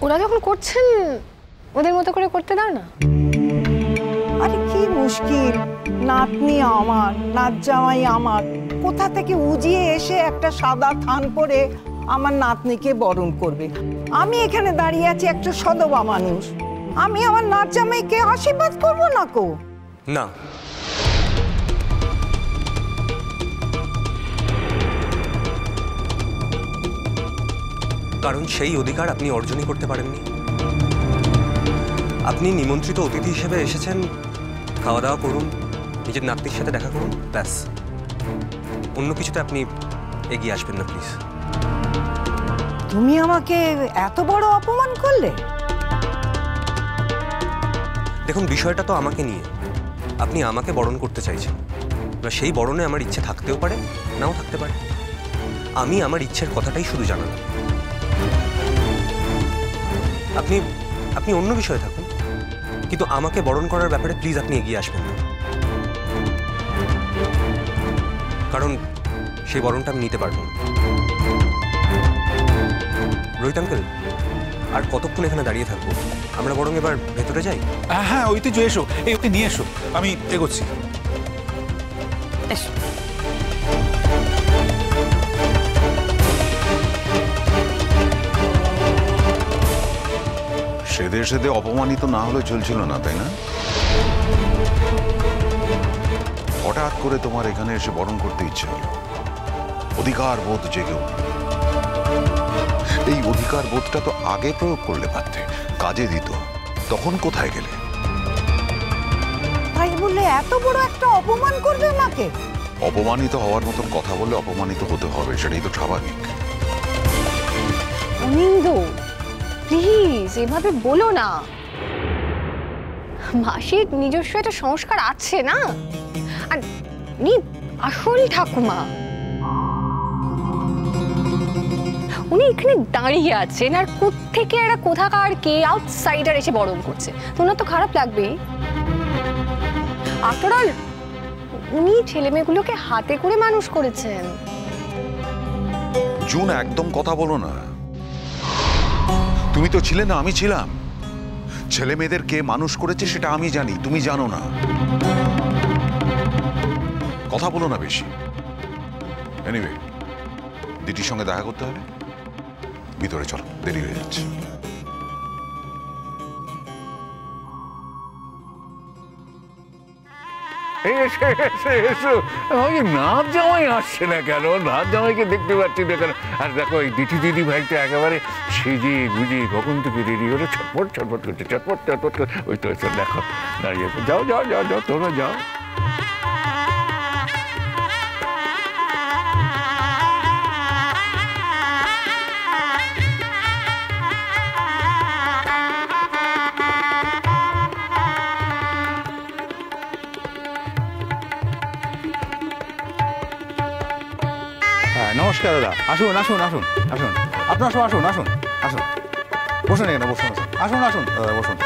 ওরা যখন করছেন ওদের মতো করে করতে দাও না। আরে কি মুশকিল, নাতনি আমার, নাত জামাই আমার, কোথা থেকে উজিয়ে এসে একটা সাদা থান পরে আমার নাতনিকে বরণ করবে। আমি এখানে দাঁড়িয়ে আছি একটা সদবা মানুষ, আমি আমার নাত জামাইকে আশীর্বাদ করবো না কো? না, কারণ সেই অধিকার আপনি অর্জনই করতে পারেননি। আপনি নিমন্ত্রিত অতিথি হিসেবে এসেছেন, খাওয়া দাওয়া করুন, নিজের নাতনির সাথে দেখা করুন, ব্যাস। অন্য কিছুতে আপনি এগিয়ে আসবেন না প্লিজ। তুমি আমাকে এত বড় অপমান করলে? দেখুন, বিষয়টা তো আমাকে নিয়ে। আপনি আমাকে বরণ করতে চাইছেন, এবার সেই বরণে আমার ইচ্ছে থাকতেও পারে, নাও থাকতে পারে। আমি আমার ইচ্ছের কথাটাই শুধু জানালাম। আপনি আপনি অন্য বিষয়ে থাকুন, কিন্তু আমাকে বরণ করার ব্যাপারে প্লিজ আপনি এগিয়ে আসবেন না, কারণ সেই বরণটা আমি নিতে পারবো না। রোহিত আঙ্কেল, আর কতক্ষণ এখানে দাঁড়িয়ে থাকবো? আমরা বরং এবার ভেতরে যাই। হ্যাঁ, ঐতিহ্য এসো, এই ওকে নিয়ে এসো, আমি এগোচ্ছি। সেদে সেদে অপমানিত না হলে চলছিল না, তাই না? হঠাৎ করে তোমার এখানে এসে বরণ করতে ইচ্ছে হলো, অধিকার বোধ জেগে উঠল। এই অধিকার বোধটা তো আগে প্রয়োগ করলে পারতে, কাজে দিত। তখন কোথায় গেলে? তাই বলে এত বড় একটা অপমান করবে মাকে? অপমানিত হওয়ার মতন কথা বললে অপমানিত হতে হবে, সেটাই তো স্বাভাবিক। অনিন্দু, প্লিজ এভাবে বলো না। মাসির নিজস্ব একটা সংস্কার আছে না, আর উনি আসল ঠাকুমা। উনি এখানে দাঁড়িয়ে আছেন আর কোত্থেকে একটা কোথাকার কে আউটসাইডার এসে বরণ করছে, তোমার তো খারাপ লাগবেই। আফটার অল উনি ছেলে মেয়েগুলোকে হাতে করে মানুষ করেছেন। জুন, একদম কথা বলো না। তুমি তো ছিলে না, আমি ছিলাম। ছেলে মেয়েদের কে মানুষ করেছে সেটা আমি জানি, তুমি জানো না। কথা বলো না বেশি। এনিওয়ে, দিদির সঙ্গে দেখা করতে হবে, ভিতরে চলো, দেরি হয়ে যাচ্ছে। নাচ জামাই আসছে না কেন? নাচ জামাইকে দেখতে পাচ্ছি না কেন? আর দেখো, এই দিদি ভাইটা একেবারে সেজে গুজে কখন থেকে রেডি হলে ছটপট ছটপট করছে, চটপট চটপট করে। ওই তো দেখো দাঁড়িয়ে, যাও যাও যাও যাও, তোমরা যাও। নমস্কার দাদা, আসুন আসুন আসুন আসুন, আপনার সব আসুন আসুন আসুন, বসুন এখানে, বসুন আসুন আসুন দাদা, বসুন।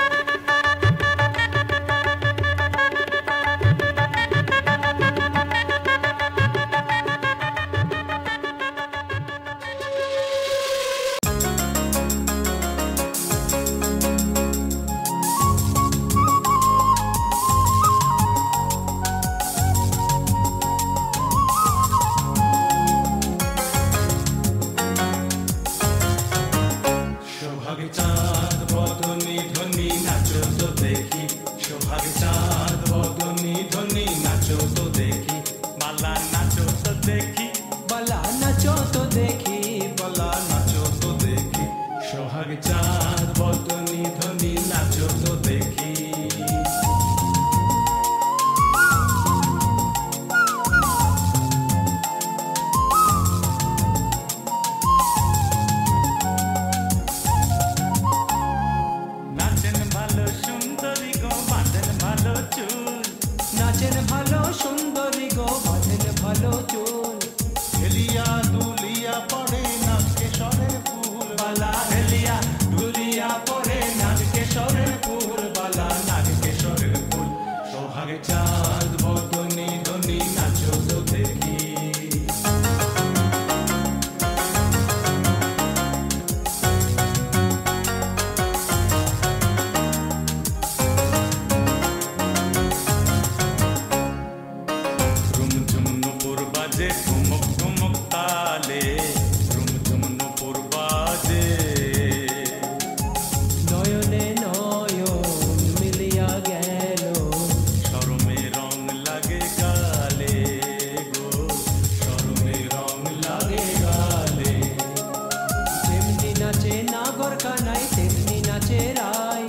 নাগর কানাই তেমনি নাচে রায়,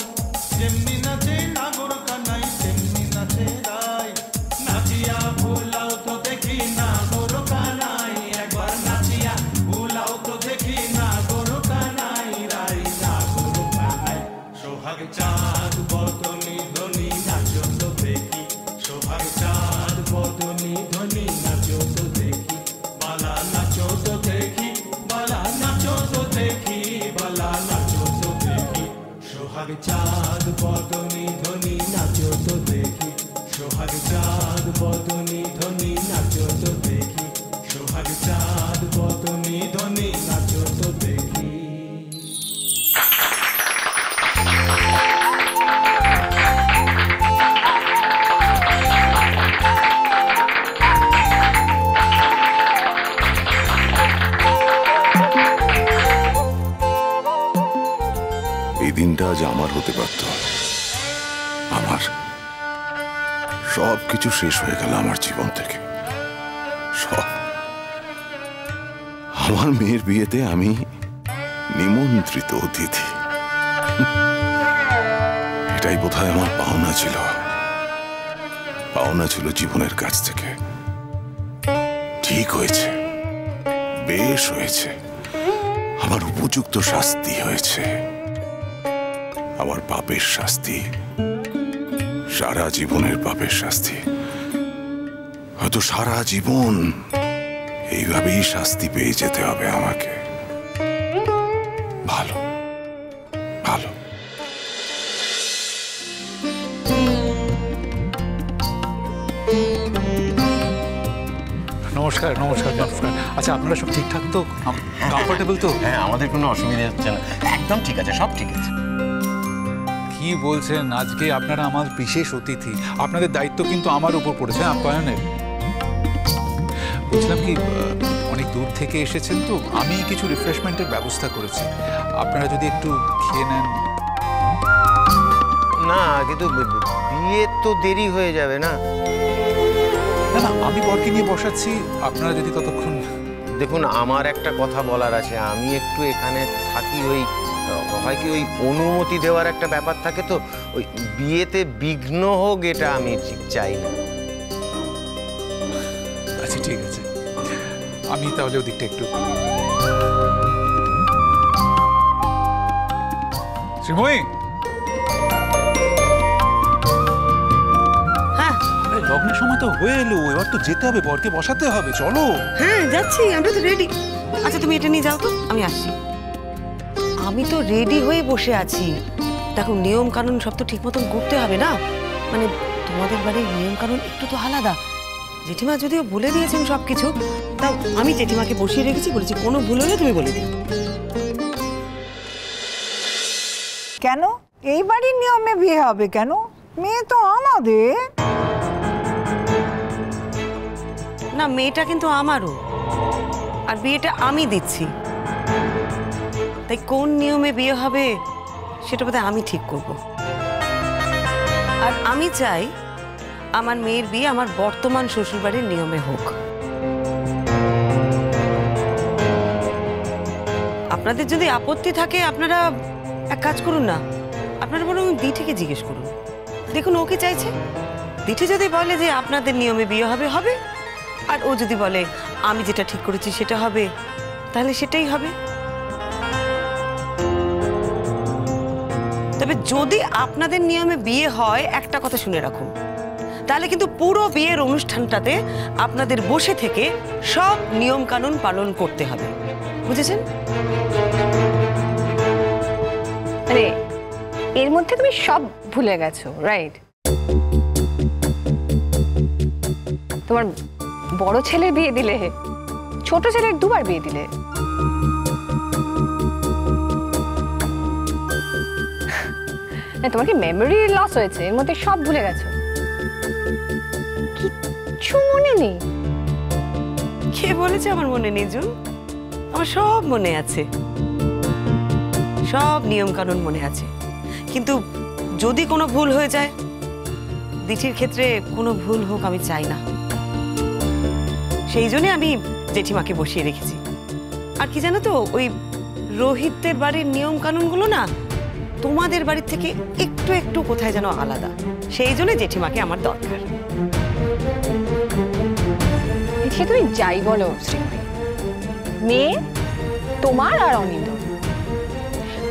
যেমনি নাচে নাগর কানাই তেমনি নাচে রায়। নাচিয়া ভুলাও তো দেখি নাগর কানাই, একবার নাচিয়া ভুলাও তো দেখি নাগর কানাই রাই, নাগর কানাই। সোহাগ চাঁদ বদনি ধনি নাচো তো দেখি, সোহাগ চাঁদ বদনি ধনি নাচো তো দেখি, বালা নাচো তো দেখি, বালা নাচো তো দেখি, বালা নাচো তো দেখি। সোহাগ চাঁদ বদনি ধনি নাচো তো দেখি, সোহাগ চাঁদ বদনি ধনি নাচো তো দেখি, সোহাগ চাঁদ বদনি ধনি নাচো তো দেখি। এই দিনটা আজ আমার হতে পারত। আমার সব কিছু শেষ হয়ে গেল আমার জীবন থেকে, সব। আমার মেয়ের বিয়েতে আমি নিমন্ত্রিত অতিথি, এটাই বোধহয় আমার পাওনা ছিল, পাওনা ছিল জীবনের কাছ থেকে। ঠিক হয়েছে, বেশ হয়েছে, আমার উপযুক্ত শাস্তি হয়েছে। আমার পাপের শাস্তি, সারা জীবনের পাপের শাস্তি, হয়তো সারা জীবন এইভাবেই শাস্তি পেয়ে যেতে হবে আমাকে। ভালো ভালো। নমস্কার নমস্কার নমস্কার। আচ্ছা আপনারা সব ঠিকঠাক তো, কমফোর্টেবল তো? হ্যাঁ, আমাদের কোনো অসুবিধা হচ্ছে না, একদম ঠিক আছে, সব ঠিক আছে। কি বলছেন, আজকে আপনারা আমার বিশেষ অতিথি, আপনাদের দায়িত্ব কিন্তু আমার উপর পড়েছে আপ্যায়নের। বলছিলাম কি, অনেক দূর থেকে এসেছেন তো, আমি কিছু রিফ্রেশমেন্টের ব্যবস্থা করেছি, আপনারা যদি একটু খেয়ে নেন। না, কিন্তু বিয়ে তো দেরি হয়ে যাবে না? না না, আমি বরকে নিয়ে বসাচ্ছি, আপনারা যদি ততক্ষণ। দেখুন, আমার একটা কথা বলার আছে, আমি একটু এখানে থাকি, ওই হয় কি ওই অনুমতি দেওয়ার একটা ব্যাপার থাকে, তো ওই বিয়েতে বিঘ্ন হোক এটা আমি ঠিক চাই না। আচ্ছা ঠিক আছে, আমি তাহলে ওদিকটা একটু। শ্রীময়ী, আরে লগ্নের সময় তো হয়ে এলো, এবার তো যেতে হবে, বরকে বসাতে হবে, চলো। হ্যাঁ যাচ্ছি, আমরা তো রেডি। আচ্ছা তুমি এটা নিয়ে যাও তো, আমি আসছি। আমি তো রেডি হয়ে বসে আছি। দেখো, নিয়ম কানুন সব তো ঠিক মতন করতে হবে না, মানে তোমাদের বাড়ির নিয়ম কানুন একটু তো আলাদা। জেঠিমা যদিও বলে দিয়েছেন সব কিছু, তাও আমি জেঠিমাকে বসিয়ে রেখেছি, বলেছি কোনো ভুল হলে তুমি বলে দিও। কেন এই বাড়ির নিয়মে বিয়ে হবে কেন? মেয়ে তো আমাদের। না, মেয়েটা কিন্তু আমারও, আর বিয়েটা আমি দিচ্ছি, তাই কোন নিয়মে বিয়ে হবে সেটা বোধহয় আমি ঠিক করব। আর আমি চাই আমার মেয়ের বিয়ে আমার বর্তমান শ্বশুরবাড়ির নিয়মে হোক। আপনাদের যদি আপত্তি থাকে, আপনারা এক কাজ করুন না, আপনারা বরং দিঠিকে জিজ্ঞেস করুন, দেখুন ও কি চাইছে। দিঠি যদি বলে যে আপনাদের নিয়মে বিয়ে হবে হবে, আর ও যদি বলে আমি যেটা ঠিক করেছি সেটা হবে, তাহলে সেটাই হবে। তবে যদি আপনাদের নিয়মে বিয়ে হয়, একটা কথা শুনে রাখুন, তাহলে কিন্তু পুরো বিয়ের অনুষ্ঠানটাতে আপনাদের বসে থেকে সব নিয়ম কানুন পালন করতে হবে, বুঝেছেন? মানে এর মধ্যে তুমি সব ভুলে গেছো, রাইট? তোমার বড় ছেলের বিয়ে দিলে, ছোট ছেলের দুবার বিয়ে দিলে। তোমার কি মেমোরি লস হয়েছে? এর মধ্যে সব ভুলে গেছো, কিচ্ছু মনে নেই? কে বলেছে আমার মনে নেই জুন? আমার সব মনে আছে, সব নিয়ম কানুন মনে আছে। কিন্তু যদি কোনো ভুল হয়ে যায়, দিঠির ক্ষেত্রে কোনো ভুল হোক আমি চাই না, সেই জন্য আমি জেঠিমাকে বসিয়ে রেখেছি। আর কি জানো তো, ওই রোহিতদের বাড়ির নিয়ম কানুনগুলো না তোমাদের বাড়ির থেকে একটু একটু কোথায় যেন আলাদা, সেই জন্য জেঠিমাকে আমার দরকার। সে তুমি যাই বলো শ্রীময়ী, মেয়ে তোমার আর অনিন্দ,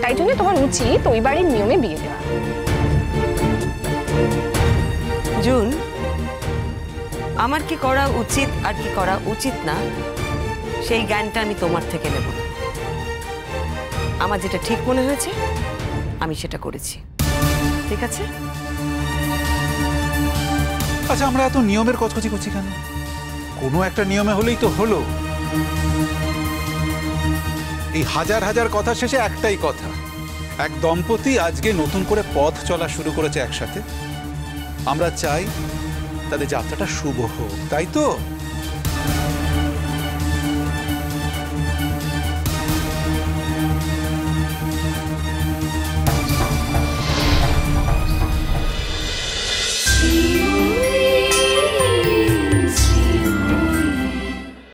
তাই জন্য তোমার উচিত ওই বাড়ির নিয়মে বিয়ে দেওয়া। জুন, আমার কি করা উচিত আর কি করা উচিত না সেই জ্ঞানটা আমি তোমার থেকে নেব। আমার যেটা ঠিক মনে হয়েছে আমি সেটা করেছি, ঠিক আছে? আচ্ছা, আমরা এত নিয়মের কচকচি করছি কেন? কোনো একটা নিয়মে হলেই তো হলো। এই হাজার হাজার কথা শেষে একটাই কথা, এক দম্পতি আজকে নতুন করে পথ চলা শুরু করেছে একসাথে। আমরা চাই তাদের যাত্রাটা শুভ হোক, তাই তো?